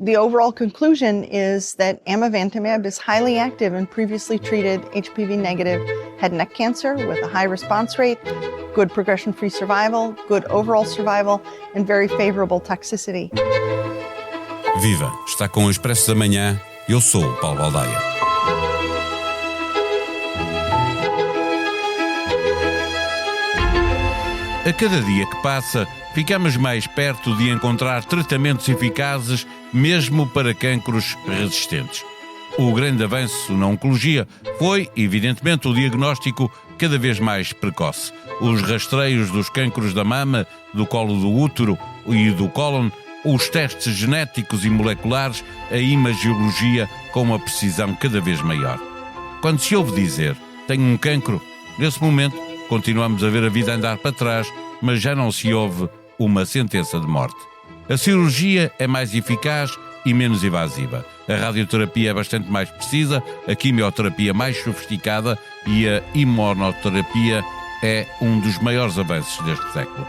The overall conclusion is that amivantamab is highly active in previously treated HPV-negative head and neck cancer with a high response rate, good progression-free survival, good overall survival, and very favorable toxicity. Viva! Está com o Expresso da Manhã. Eu sou o Paulo Baldaia. A cada dia que passa, ficamos mais perto de encontrar tratamentos eficazes mesmo para cancros resistentes. O grande avanço na oncologia foi, evidentemente, o diagnóstico cada vez mais precoce. Os rastreios dos cancros da mama, do colo do útero e do cólon, os testes genéticos e moleculares, a imagiologia com uma precisão cada vez maior. Quando se ouve dizer, tenho um cancro, nesse momento continuamos a ver a vida andar para trás, mas já não se ouve uma sentença de morte. A cirurgia é mais eficaz e menos invasiva. A radioterapia é bastante mais precisa, a quimioterapia mais sofisticada e a imunoterapia é um dos maiores avanços deste século.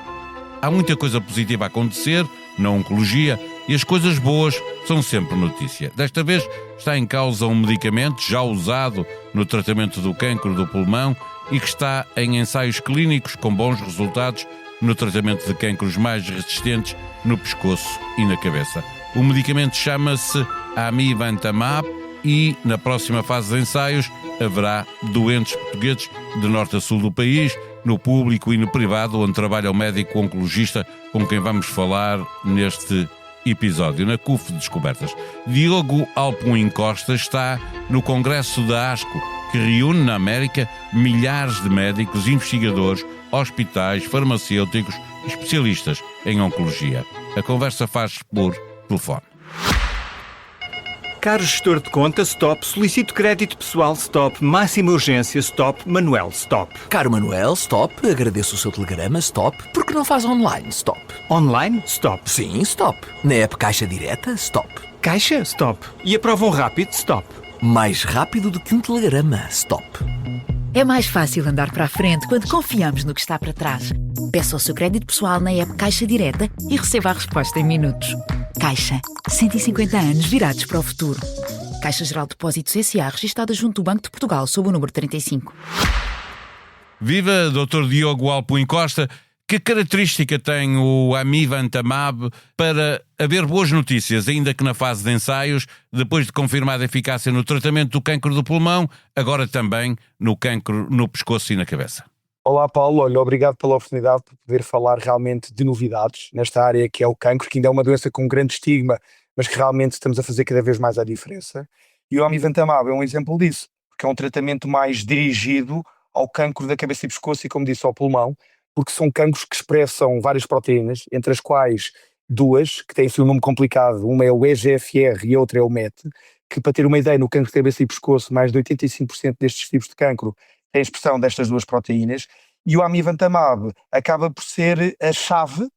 Há muita coisa positiva a acontecer na oncologia e as coisas boas são sempre notícia. Desta vez está em causa um medicamento já usado no tratamento do cancro do pulmão e que está em ensaios clínicos com bons resultados no tratamento de cancros mais resistentes no pescoço e na cabeça. O medicamento chama-se amivantamab e, na próxima fase de ensaios, haverá doentes portugueses de norte a sul do país, no público e no privado, onde trabalha o médico oncologista com quem vamos falar neste episódio, na CUF Descobertas. Diogo Alpuim Costa está no Congresso da ASCO, que reúne na América milhares de médicos, investigadores, hospitais, farmacêuticos e especialistas em oncologia. A conversa faz por telefone. Caro gestor de conta, stop. Solicito crédito pessoal, stop. Máxima urgência, stop. Manuel, stop. Caro Manuel, stop. Agradeço o seu telegrama, stop. Por que não faz online, stop? Online, stop. Sim, stop. Na app Caixa Direta, stop. Caixa, stop. E aprovam rápido, stop. Mais rápido do que um telegrama, stop. É mais fácil andar para a frente quando confiamos no que está para trás. Peça o seu crédito pessoal na app Caixa Direta e receba a resposta em minutos. Caixa. 150 anos virados para o futuro. Caixa Geral de Depósitos S.A. registada junto do Banco de Portugal sob o número 35. Viva, Dr. Diogo Alpuim Costa. Que característica tem o amivantamab para haver boas notícias, ainda que na fase de ensaios, depois de confirmada eficácia no tratamento do cancro do pulmão, agora também no cancro no pescoço e na cabeça? Olá Paulo, olha, obrigado pela oportunidade de poder falar realmente de novidades nesta área que é o cancro, que ainda é uma doença com um grande estigma, mas que realmente estamos a fazer cada vez mais a diferença. E o amivantamab é um exemplo disso, porque é um tratamento mais dirigido ao cancro da cabeça e pescoço e, como disse, ao pulmão, porque são cancros que expressam várias proteínas, entre as quais duas, que têm assim um nome complicado, uma é o EGFR e a outra é o MET, que, para ter uma ideia, no cancro de cabeça e pescoço, mais de 85% destes tipos de cancro têm expressão destas duas proteínas, e o amivantamab acaba por ser a chave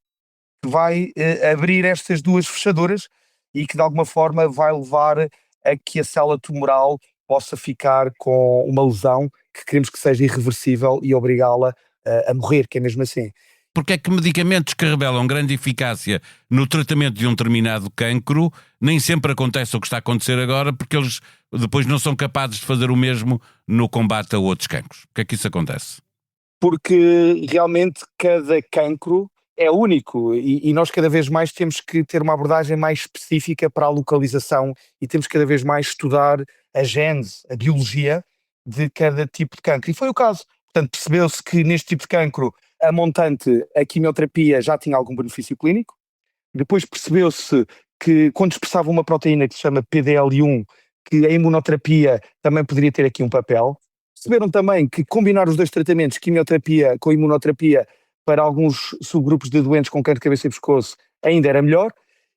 que vai abrir estas duas fechaduras e que de alguma forma vai levar a que a célula tumoral possa ficar com uma lesão que queremos que seja irreversível e obrigá-la a morrer, que é mesmo assim. Porque é que medicamentos que revelam grande eficácia no tratamento de um determinado cancro nem sempre acontece o que está a acontecer agora, porque eles depois não são capazes de fazer o mesmo no combate a outros cancros? Porque é que isso acontece? Porque realmente cada cancro é único e nós cada vez mais temos que ter uma abordagem mais específica para a localização e temos cada vez mais estudar a gênese, a biologia de cada tipo de cancro. E foi o caso. Portanto, percebeu-se que neste tipo de cancro a montante, a quimioterapia já tinha algum benefício clínico. Depois percebeu-se que quando expressava uma proteína que se chama PDL1, que a imunoterapia também poderia ter aqui um papel. Perceberam também que combinar os dois tratamentos, quimioterapia com imunoterapia, para alguns subgrupos de doentes com câncer de cabeça e pescoço, ainda era melhor.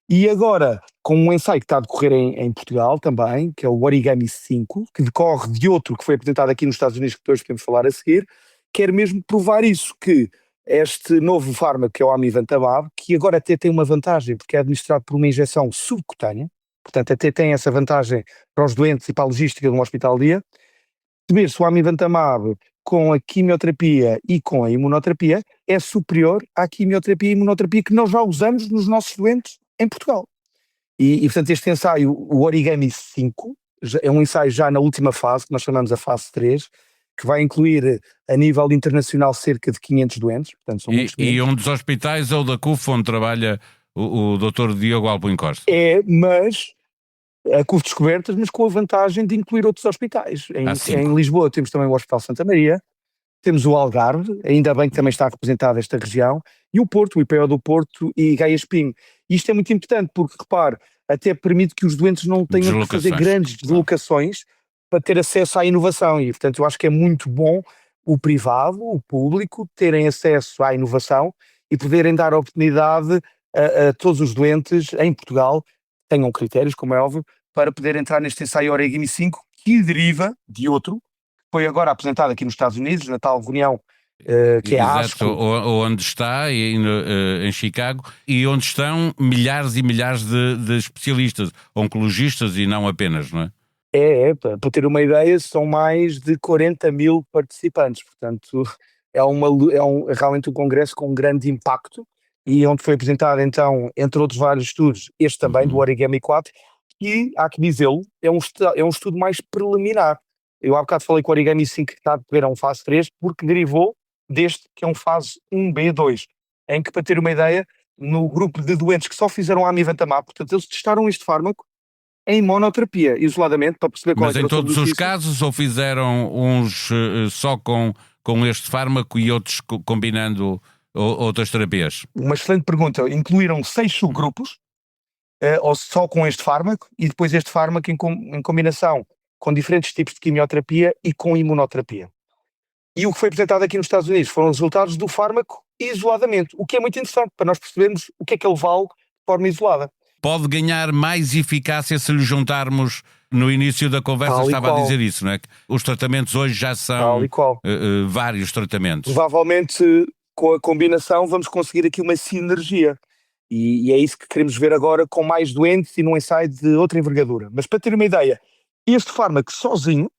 E agora, com um ensaio que está a decorrer em Portugal também, que é o Origami 5, que decorre de outro que foi apresentado aqui nos Estados Unidos, que depois podemos falar a seguir, quer mesmo provar isso, que este novo fármaco, que é o amivantamab, que agora até tem uma vantagem, porque é administrado por uma injeção subcutânea, portanto até tem essa vantagem para os doentes e para a logística de um hospital-dia, saber se o amivantamab com a quimioterapia e com a imunoterapia é superior à quimioterapia e imunoterapia que nós já usamos nos nossos doentes em Portugal. Portanto, este ensaio, o Origami 5, é um ensaio já na última fase, que nós chamamos a fase 3, que vai incluir a nível internacional cerca de 500 doentes. Portanto, são muitos E doentes. um dos hospitais é o da CUF, onde trabalha o Dr. Diogo Albuim Costa. Mas a CUF Descobertas, mas com a vantagem de incluir outros hospitais. Há 5. Em Lisboa temos também o Hospital Santa Maria, temos o Algarve, ainda bem que também está representada esta região, e o Porto, o IPO do Porto e Gaia Espinho. Isto é muito importante porque, repare, até permite que os doentes não tenham que fazer grandes deslocações para ter acesso à inovação, e portanto eu acho que é muito bom o privado, o público, terem acesso à inovação e poderem dar oportunidade a todos os doentes em Portugal, tenham critérios, como é óbvio, para poder entrar neste ensaio Origami 5, que deriva de outro, que foi agora apresentado aqui nos Estados Unidos, na tal reunião, que é a ASCO. Onde está, em Chicago, e onde estão milhares e milhares de especialistas, oncologistas e não apenas, não é? Para ter uma ideia, são mais de 40 mil participantes, portanto é realmente um congresso com um grande impacto, e onde foi apresentado então, entre outros vários estudos, este também, do Origami 4, que, há que dizê-lo, é um estudo mais preliminar. Eu há bocado falei que o Origami 5 que está a decorrer a um fase 3, porque derivou deste que é um fase 1B2, em que, para ter uma ideia, no grupo de doentes que só fizeram amivantamab, portanto eles testaram este fármaco em monoterapia, isoladamente, para perceber qual Mas é que em era o todos os benefício. casos, ou fizeram uns só com este fármaco e outros combinando outras terapias? Uma excelente pergunta. Incluíram 6 subgrupos, ou só com este fármaco, e depois este fármaco em combinação com diferentes tipos de quimioterapia e com imunoterapia. E o que foi apresentado aqui nos Estados Unidos foram os resultados do fármaco isoladamente, o que é muito interessante para nós percebermos o que é que ele vale de forma isolada. Pode ganhar mais eficácia se lhe juntarmos, no início da conversa estava a dizer isso, não é? Que os tratamentos hoje já são vários tratamentos. Provavelmente com a combinação vamos conseguir aqui uma sinergia, e é isso que queremos ver agora com mais doentes e num ensaio de outra envergadura. Mas para ter uma ideia, este fármaco sozinho,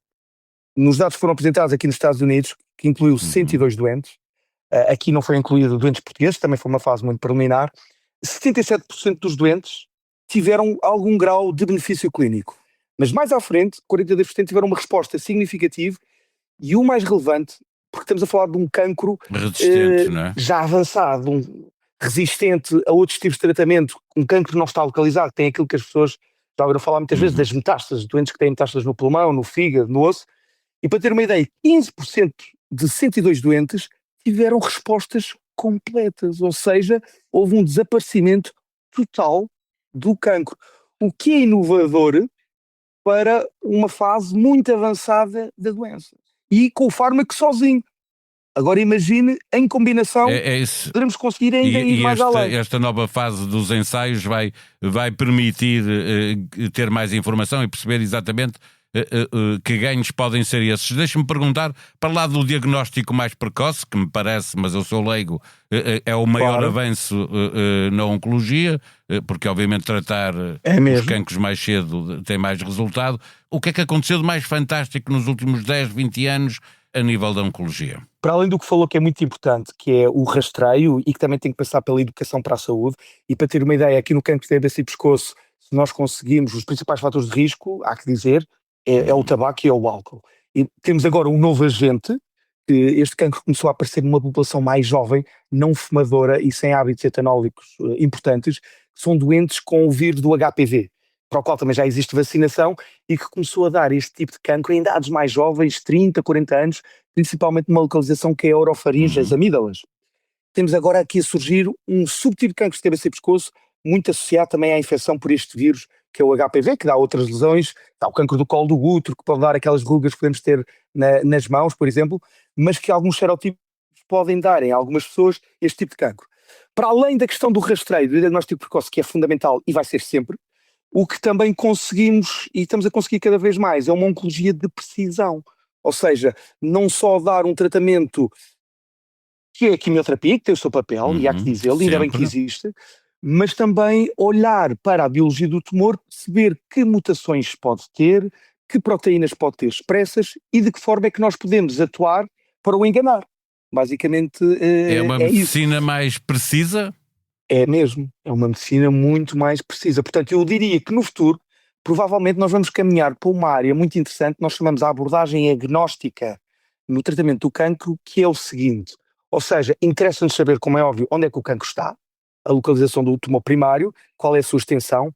nos dados que foram apresentados aqui nos Estados Unidos, que incluiu 102 doentes, aqui não foi incluído doentes portugueses, também foi uma fase muito preliminar, 77% dos doentes tiveram algum grau de benefício clínico. Mas mais à frente, 42% tiveram uma resposta significativa, e o mais relevante, porque estamos a falar de um cancro resistente, não é? Já avançado, resistente a outros tipos de tratamento, um cancro que não está localizado, tem aquilo que as pessoas já ouviram falar muitas vezes, das metástases, doentes que têm metástases no pulmão, no fígado, no osso. E para ter uma ideia, 15% de 102 doentes tiveram respostas completas, ou seja, houve um desaparecimento total do cancro, o que é inovador para uma fase muito avançada da doença. E com o fármaco sozinho. Agora imagine, em combinação, poderemos conseguir ainda ir mais além. Esta nova fase dos ensaios vai permitir ter mais informação e perceber exatamente que ganhos podem ser esses. Deixa-me perguntar, para lá do diagnóstico mais precoce, que me parece, mas eu sou leigo, é o maior avanço na oncologia, porque obviamente tratar os cancros mais cedo tem mais resultado. O que é que aconteceu de mais fantástico nos últimos 10, 20 anos a nível da oncologia? Para além do que falou, que é muito importante, que é o rastreio, e que também tem que passar pela educação para a saúde, e para ter uma ideia, aqui no cancro de cabeça e pescoço, se nós conseguimos, os principais fatores de risco, há que dizer, é o tabaco e é o álcool. E temos agora um novo agente, que este cancro começou a aparecer numa população mais jovem, não fumadora e sem hábitos etanólicos importantes, que são doentes com o vírus do HPV, para o qual também já existe vacinação, e que começou a dar este tipo de cancro em idades mais jovens, 30, 40 anos, principalmente numa localização que é a orofaringe, as amígdalas. Temos agora aqui a surgir um subtipo de cancro de cabeça e pescoço, muito associado também à infecção por este vírus, que é o HPV, que dá outras lesões, dá o cancro do colo do útero, que pode dar aquelas rugas que podemos ter nas mãos, por exemplo, mas que alguns serotipos podem dar em algumas pessoas este tipo de cancro. Para além da questão do rastreio, do diagnóstico precoce, que é fundamental e vai ser sempre, o que também conseguimos, e estamos a conseguir cada vez mais, é uma oncologia de precisão. Ou seja, não só dar um tratamento que é a quimioterapia, que tem o seu papel, e há que dizê-lo, ainda bem que existe, mas também olhar para a biologia do tumor, perceber que mutações pode ter, que proteínas pode ter expressas e de que forma é que nós podemos atuar para o enganar. Basicamente é uma medicina mais precisa? É mesmo, é uma medicina muito mais precisa. Portanto, eu diria que no futuro, provavelmente nós vamos caminhar para uma área muito interessante, nós chamamos a abordagem agnóstica no tratamento do cancro, que é o seguinte, ou seja, interessa-nos saber, como é óbvio, onde é que o cancro está, a localização do tumor primário, qual é a sua extensão,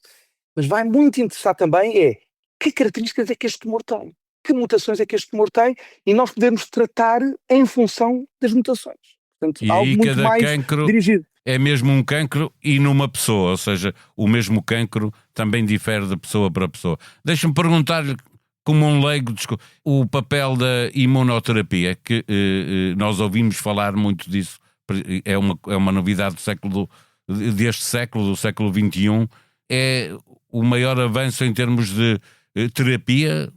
mas vai muito interessar também que características é que este tumor tem, que mutações é que este tumor tem, e nós podemos tratar em função das mutações. Portanto, E algo aí muito cada mais cancro dirigido. é mesmo um cancro e numa pessoa, ou seja, o mesmo cancro também difere de pessoa para pessoa. Deixa-me perguntar-lhe, como um leigo, o papel da imunoterapia, que nós ouvimos falar muito disso, é uma novidade deste século, do século XXI, é o maior avanço em termos de terapia?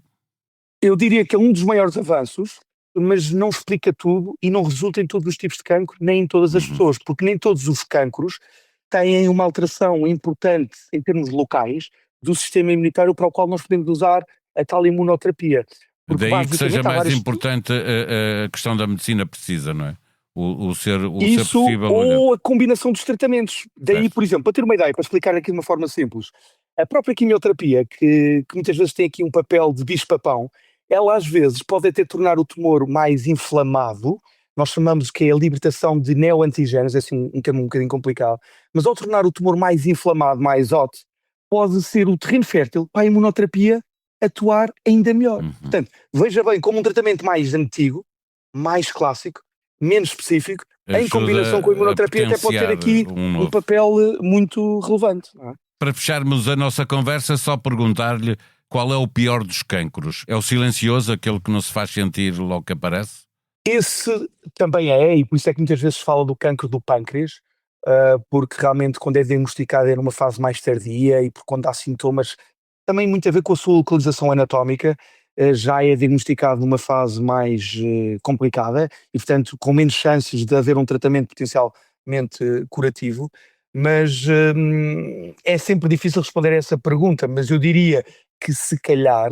Eu diria que é um dos maiores avanços, mas não explica tudo e não resulta em todos os tipos de cancro, nem em todas as pessoas, porque nem todos os cancros têm uma alteração importante em termos locais do sistema imunitário para o qual nós podemos usar a tal imunoterapia. Porque, Daí que seja basicamente, há mais várias- importante a questão da medicina precisa, não é? O ser Isso possível. ou a combinação dos tratamentos. Daí, Certo. por exemplo, para ter uma ideia, para explicar aqui de uma forma simples, a própria quimioterapia, que muitas vezes tem aqui um papel de bicho-papão, ela às vezes pode até tornar o tumor mais inflamado, nós chamamos que é a libertação de neoantigénios, é assim um termo um bocadinho complicado, mas ao tornar o tumor mais inflamado, mais hot, pode ser o terreno fértil para a imunoterapia atuar ainda melhor. Portanto, veja bem como um tratamento mais antigo, mais clássico, menos específico, em Ajuda combinação com a imunoterapia, até pode ter aqui potenciar um novo. papel muito relevante. Não é? Para fecharmos a nossa conversa, só perguntar-lhe qual é o pior dos cancros. É o silencioso, aquele que não se faz sentir logo que aparece? Esse também e por isso é que muitas vezes se fala do cancro do pâncreas, porque realmente quando é diagnosticado é numa fase mais tardia e por quando há sintomas, também muito a ver com a sua localização anatómica, já é diagnosticado numa fase mais complicada e, portanto, com menos chances de haver um tratamento potencialmente curativo, mas é sempre difícil responder a essa pergunta, mas eu diria que se calhar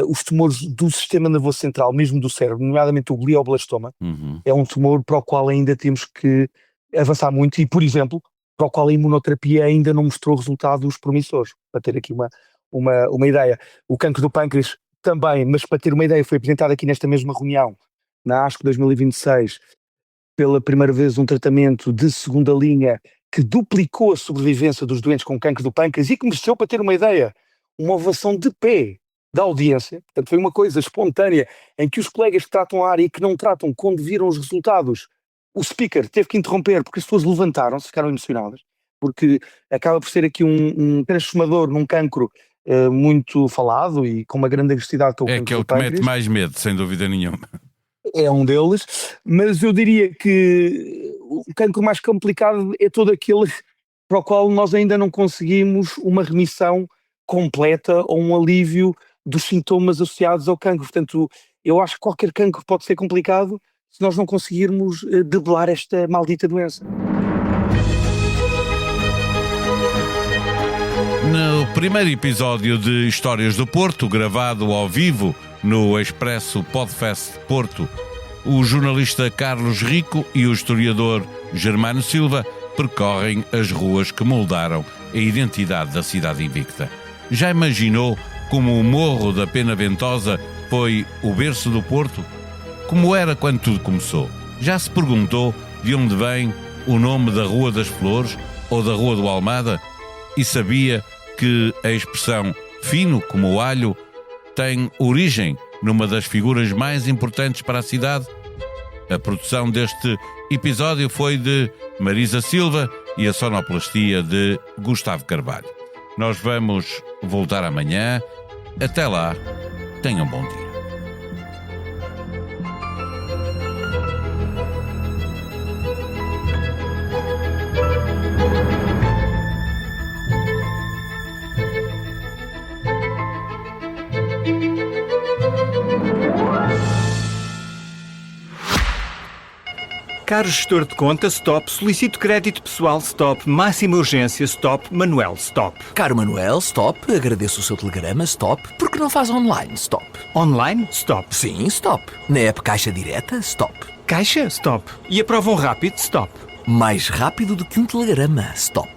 os tumores do sistema nervoso central, mesmo do cérebro, nomeadamente o glioblastoma, é um tumor para o qual ainda temos que avançar muito e, por exemplo, para o qual a imunoterapia ainda não mostrou resultados promissores, para ter aqui uma ideia. O cancro do pâncreas também, mas para ter uma ideia, foi apresentado aqui nesta mesma reunião, na ASCO 2026, pela primeira vez um tratamento de segunda linha que duplicou a sobrevivência dos doentes com cancro do pâncreas e que mereceu, para ter uma ideia, uma ovação de pé da audiência. Portanto, foi uma coisa espontânea em que os colegas que tratam a área e que não tratam, quando viram os resultados, o speaker teve que interromper porque as pessoas levantaram-se, ficaram emocionadas, porque acaba por ser aqui um transformador num cancro muito falado e com uma grande agressividade que é o É cancro que é o do que mete pâncreas. mais medo, sem dúvida nenhuma. É um deles, mas eu diria que o cancro mais complicado é todo aquele para o qual nós ainda não conseguimos uma remissão completa ou um alívio dos sintomas associados ao cancro. Portanto, eu acho que qualquer cancro pode ser complicado se nós não conseguirmos debelar esta maldita doença. No primeiro episódio de Histórias do Porto, gravado ao vivo no Expresso Podfest Porto, o jornalista Carlos Rico e o historiador Germano Silva percorrem as ruas que moldaram a identidade da cidade invicta. Já imaginou como o Morro da Pena Ventosa foi o berço do Porto? Como era quando tudo começou? Já se perguntou de onde vem o nome da Rua das Flores ou da Rua do Almada? E sabia que a expressão fino como o alho tem origem numa das figuras mais importantes para a cidade? A produção deste episódio foi de Marisa Silva e a sonoplastia de Gustavo Carvalho. Nós vamos voltar amanhã. Até lá, tenham um bom dia. Caro gestor de conta, stop. Solicito crédito pessoal, stop. Máxima urgência, stop. Manuel, stop. Caro Manuel, stop. Agradeço o seu telegrama, stop. Porque não faz online, stop. Online, stop. Sim, stop. Na app Caixa Direta, stop. Caixa, stop. E aprovam rápido, stop. Mais rápido do que um telegrama. Stop.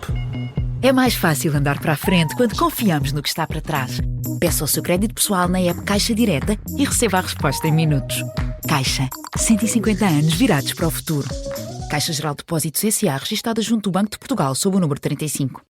É mais fácil andar para a frente quando confiamos no que está para trás. Peça o seu crédito pessoal na app Caixa Direta e receba a resposta em minutos. Caixa. 150 anos virados para o futuro. Caixa Geral de Depósitos S.A. registada junto do Banco de Portugal sob o número 35.